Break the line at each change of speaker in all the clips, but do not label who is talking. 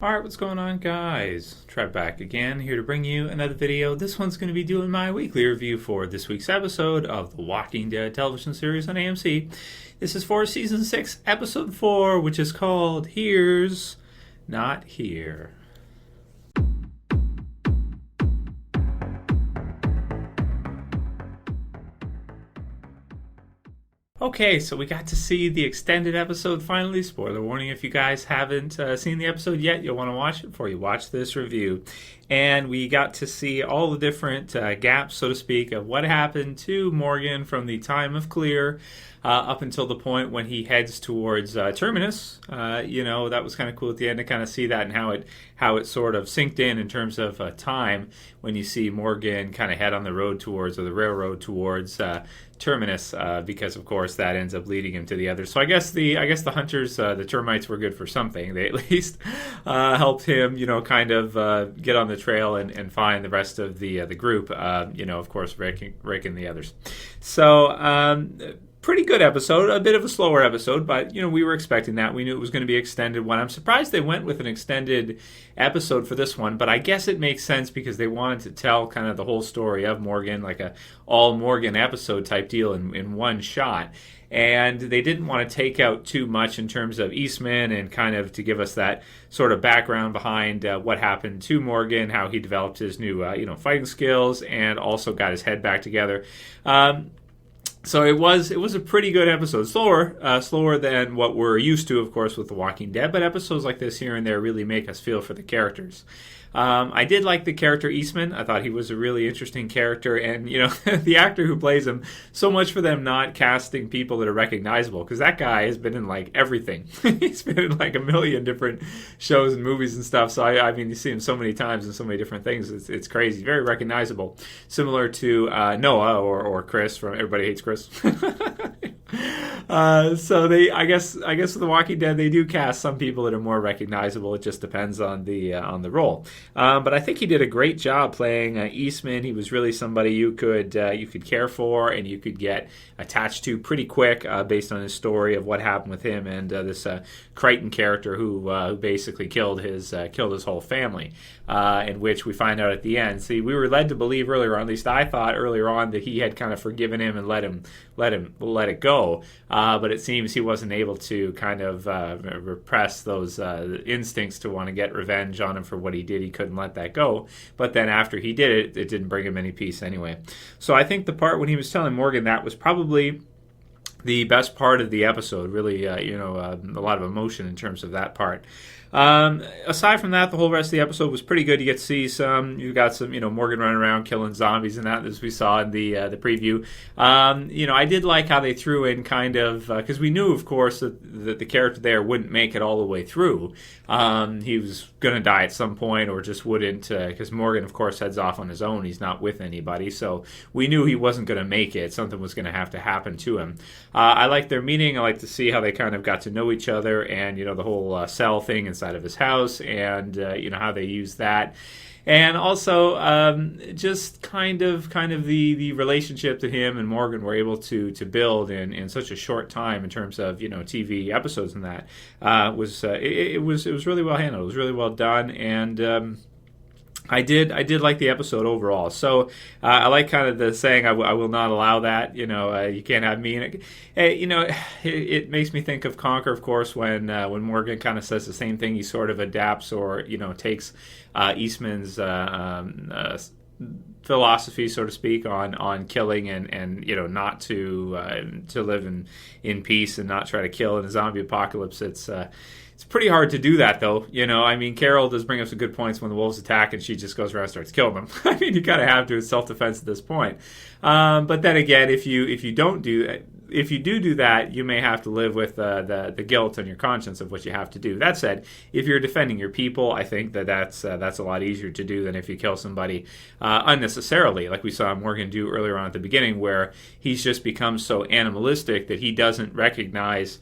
Alright, what's going on, guys? Trev back again, here to bring you another video. This one's going to be doing my weekly review for this week's episode of The Walking Dead television series on AMC. This is for Season 6, Episode 4, which is called Here's Not Here. Okay, so we got to see the extended episode finally. Spoiler warning, if you guys haven't seen the episode yet, you'll want to watch it before you watch this review. And we got to see all the different gaps, so to speak, of what happened to Morgan from the time of Clear up until the point when he heads towards Terminus. That was kind of cool at the end to kind of see that and how it sort of synced in terms of time when you see Morgan kind of head on the road towards, or the railroad towards Terminus, because of course that ends up leading him to the others. So I guess the hunters, the termites, were good for something. They at least helped him, kind of get on the trail and find the rest of the group. Of course, raking the others. So. Pretty good episode, a bit of a slower episode, but we were expecting that. We knew it was going to be an extended one. I'm surprised they went with an extended episode for this one, but I guess it makes sense because they wanted to tell kind of the whole story of Morgan, like a all Morgan episode type deal in one shot. And they didn't want to take out too much in terms of Eastman and kind of to give us that sort of background behind what happened to Morgan, how he developed his new fighting skills, and also got his head back together. So it was a pretty good episode. Slower than what we're used to, of course, with The Walking Dead. But episodes like this here and there really make us feel for the characters. I did like the character Eastman. I thought he was a really interesting character. And, the actor who plays him, so much for them not casting people that are recognizable. Because that guy has been in, like, everything. He's been in, like, a million different shows and movies and stuff. So, I mean, you see him so many times in so many different things. It's crazy. Very recognizable. Similar to Noah or Chris from Everybody Hates Chris. I guess with The Walking Dead, they do cast some people that are more recognizable. It just depends on the role. But I think he did a great job playing Eastman. He was really somebody you could care for and you could get attached to pretty quick based on his story of what happened with him and this Crichton character who basically killed his whole family. In which we find out at the end. See, we were led to believe earlier on, at least I thought earlier on, that he had kind of forgiven him and let it go. But it seems he wasn't able to kind of repress those instincts to want to get revenge on him for what he did. He couldn't let that go. But then after he did it, it didn't bring him any peace anyway. So I think the part when he was telling Morgan that was probably the best part of the episode. Really, a lot of emotion in terms of that part. Aside from that, the whole rest of the episode was pretty good. You get to see you got some, Morgan running around killing zombies and that, as we saw in the preview. I did like how they threw in kind of, because we knew, of course, that the character there wouldn't make it all the way through. He was going to die at some point or just wouldn't, because Morgan, of course, heads off on his own. He's not with anybody. So we knew he wasn't going to make it. Something was going to have to happen to him. I like their meeting. I like to see how they kind of got to know each other and, the whole cell thing inside of his house and, how they use that. And also, just kind of the relationship that him and Morgan were able to build in such a short time in terms of TV episodes and that was really well handled. It was really well done, and I did like the episode overall. So I like kind of the saying, I will not allow that. You can't have me in it. It makes me think of Conquer, of course, when Morgan kind of says the same thing. He sort of adapts or takes Eastman's philosophy, so to speak, on killing and not to live in peace and not try to kill in a zombie apocalypse. It's pretty hard to do that, though. I mean, Carol does bring up some good points when the wolves attack, and she just goes around and starts killing them. I mean, you kind of have to. It's self-defense at this point. But then again, if you do that, you may have to live with the guilt on your conscience of what you have to do. That said, if you're defending your people, I think that's a lot easier to do than if you kill somebody unnecessarily, like we saw Morgan do earlier on at the beginning, where he's just become so animalistic that he doesn't recognize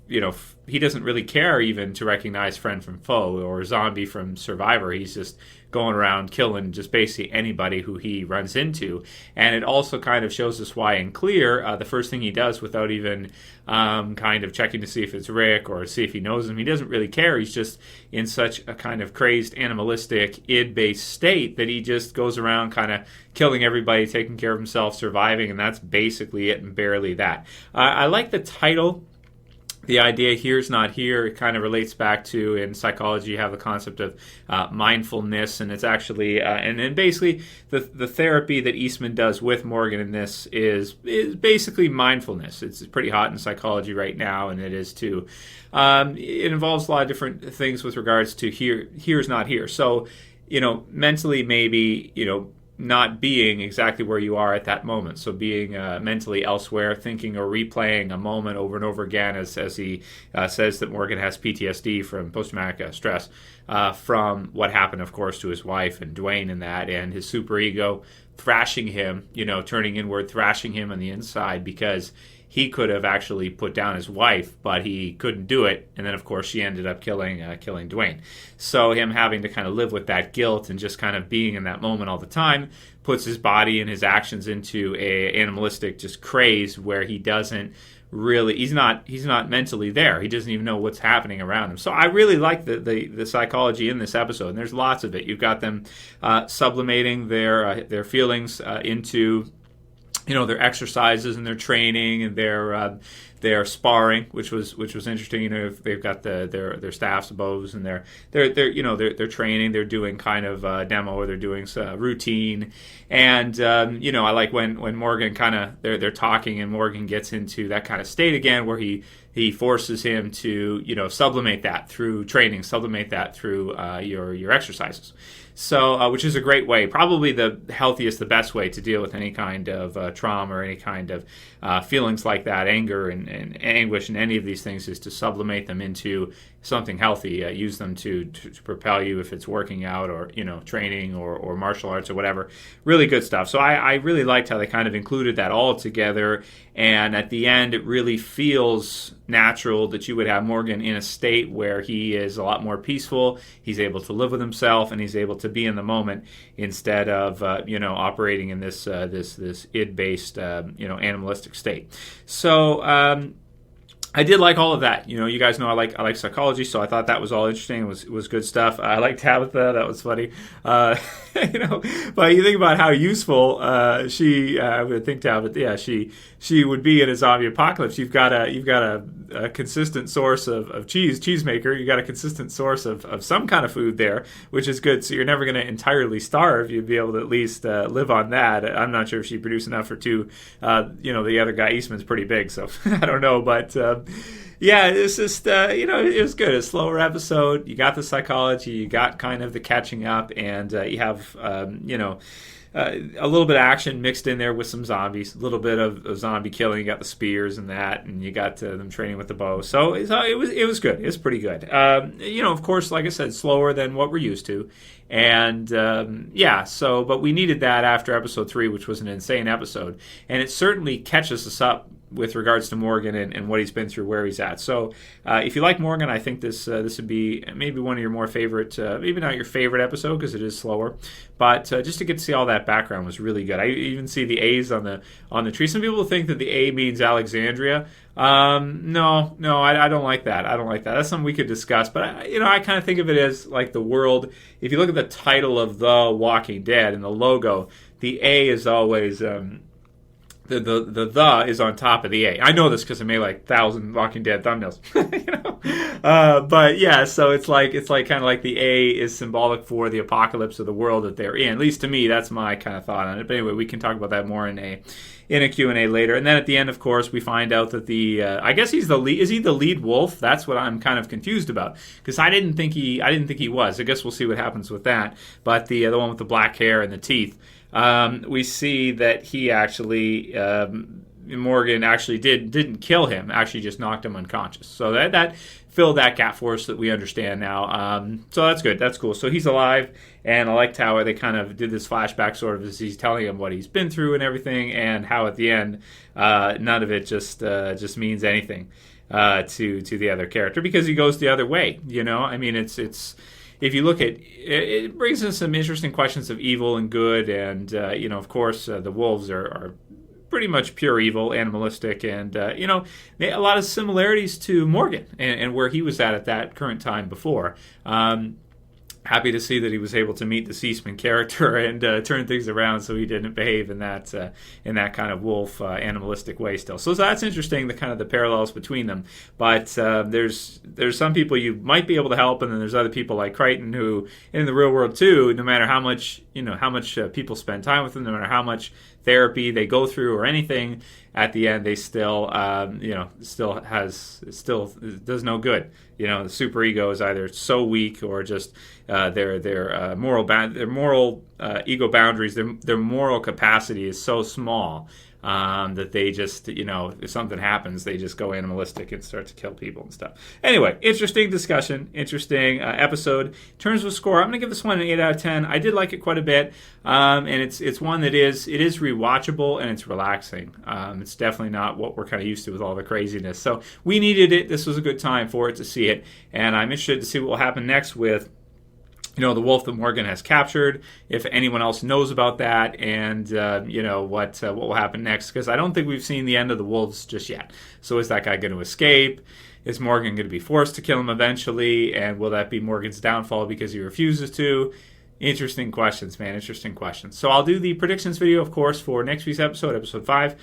he doesn't really care even to recognize friend from foe or zombie from survivor. He's just going around killing just basically anybody who he runs into. And it also kind of shows us why in Clear, the first thing he does without even kind of checking to see if it's Rick or see if he knows him, he doesn't really care. He's just in such a kind of crazed, animalistic, id-based state that he just goes around kind of killing everybody, taking care of himself, surviving, and that's basically it and barely that. I like the title. The idea here's not here, it kind of relates back to, in psychology, you have the concept of mindfulness, and it's actually, and basically the therapy that Eastman does with Morgan in this is basically mindfulness. It's pretty hot in psychology right now, and it is too. It involves a lot of different things with regards to here's not here. So, mentally maybe, not being exactly where you are at that moment. So being mentally elsewhere, thinking or replaying a moment over and over again, as he says that Morgan has PTSD from post-traumatic stress from what happened, of course, to his wife and Dwayne and that, and his superego thrashing him, turning inward, thrashing him on the inside because he could have actually put down his wife, but he couldn't do it. And then, of course, she ended up killing Dwayne. So him having to kind of live with that guilt and just kind of being in that moment all the time puts his body and his actions into a animalistic just craze where he doesn't really, he's not mentally there. He doesn't even know what's happening around him. So I really like the psychology in this episode, and there's lots of it. You've got them sublimating their feelings into their exercises and their training and their sparring, which was interesting. If they've got their staffs, bows, and they're training, they're doing kind of demo, or they're doing routine. And I like when Morgan kind of they're talking, and Morgan gets into that kind of state again where he forces him to sublimate that through training, sublimate that through your exercises. So, which is a great way, probably the healthiest, the best way to deal with any kind of trauma or any kind of feelings like that, anger and anguish and any of these things, is to sublimate them into something healthy. Use them to propel you if it's working out or training or martial arts or whatever. Really good stuff. So I really liked how they kind of included that all together. And at the end, it really feels natural that you would have Morgan in a state where he is a lot more peaceful. He's able to live with himself, and he's able to be in the moment instead of operating in this id-based animalistic state. So I did like all of that. You guys know I like psychology, so I thought that was all interesting. It was good stuff. I like Tabitha. That was funny. But you think about how useful she. I would think Tabitha. Yeah, she would be in a zombie apocalypse. You've got a consistent source of cheesemaker. You got a consistent source of some kind of food there, which is good. So you're never going to entirely starve. You'd be able to at least live on that. I'm not sure if she produced enough for two. The other guy, Eastman's pretty big, so I don't know, but. Yeah, it's just, it was good. A slower episode. You got the psychology, you got kind of the catching up, and you have, a little bit of action mixed in there with some zombies, a little bit of zombie killing. You got the spears and that, and you got them training with the bow. So it was good. It was pretty good. Of course, like I said, slower than what we're used to. And but we needed that after episode 3, which was an insane episode. And it certainly catches us up with regards to Morgan and what he's been through, where he's at. So if you like Morgan, I think this would be maybe one of your more favorite, maybe not your favorite episode because it is slower, but just to get to see all that background was really good. I even see the A's on the tree. Some people think that the A means Alexandria. No, I don't like that. I don't like that. That's something we could discuss. But I kind of think of it as like the world. If you look at the title of The Walking Dead and the logo, the A is always the is on top of the A. I know this because I made like 1,000 Walking Dead thumbnails. But yeah, so it's like kind of like the A is symbolic for the apocalypse of the world that they're in. At least to me, that's my kind of thought on it. But anyway, we can talk about that more in a Q&A later. And then at the end, of course, we find out that I guess he's the lead. Is he the lead wolf? That's what I'm kind of confused about, because I didn't think he was. I guess we'll see what happens with that. But the one with the black hair and the teeth, we see that he actually Morgan actually didn't kill him. Actually, just knocked him unconscious. So that filled that gap for us that we understand now. So that's good. That's cool. So he's alive, and I liked how they kind of did this flashback sort of as he's telling him what he's been through and everything, and how at the end none of it just means anything. to the other character because he goes the other way. I mean, it's if you look at it brings in some interesting questions of evil and good, and of course, the wolves are pretty much pure evil, animalistic, and a lot of similarities to Morgan and where he was at that current time before. Happy to see that he was able to meet the Eastman character and turn things around so he didn't behave in that kind of wolf animalistic way still. So that's interesting, the kind of the parallels between them. But there's some people you might be able to help, and then there's other people like Crichton who, in the real world too, no matter how much people spend time with them, no matter how much therapy they go through or anything, at the end they still does no good. The superego is either so weak or just their moral ego boundaries, their moral capacity is so small that they just, if something happens, they just go animalistic and start to kill people and stuff. Anyway, interesting discussion, interesting episode. In terms of score, I'm going to give this one an 8 out of 10. I did like it quite a bit, and it's one that is rewatchable and it's relaxing. It's definitely not what we're kind of used to with all the craziness. So we needed it. This was a good time for it to see it, and I'm interested to see what will happen next with the wolf that Morgan has captured, if anyone else knows about that, and what will happen next, because I don't think we've seen the end of the wolves just yet. So is that guy going to escape? Is Morgan going to be forced to kill him eventually? And will that be Morgan's downfall because he refuses to? Interesting questions, man. Interesting questions. So I'll do the predictions video, of course, for next week's episode 5.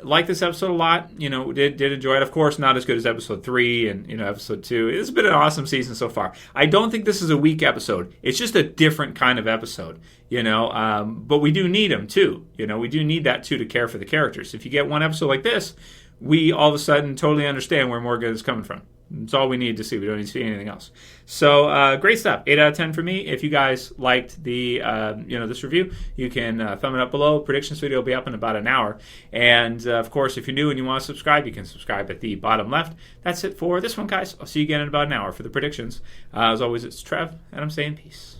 Like this episode a lot. Did enjoy it. Of course, not as good as episode 3 and episode 2. It's been an awesome season so far. I don't think this is a weak episode. It's just a different kind of episode. But we do need them too. We do need that too to care for the characters. If you get one episode like this, we all of a sudden totally understand where Morgan is coming from. It's all we need to see. We don't need to see anything else. So great stuff. 8 out of 10 for me. If you guys liked the this review, you can thumb it up below. Predictions video will be up in about an hour. And of course, if you're new and you want to subscribe, you can subscribe at the bottom left. That's it for this one, guys. I'll see you again in about an hour for the predictions. As always, it's Trev, and I'm saying peace.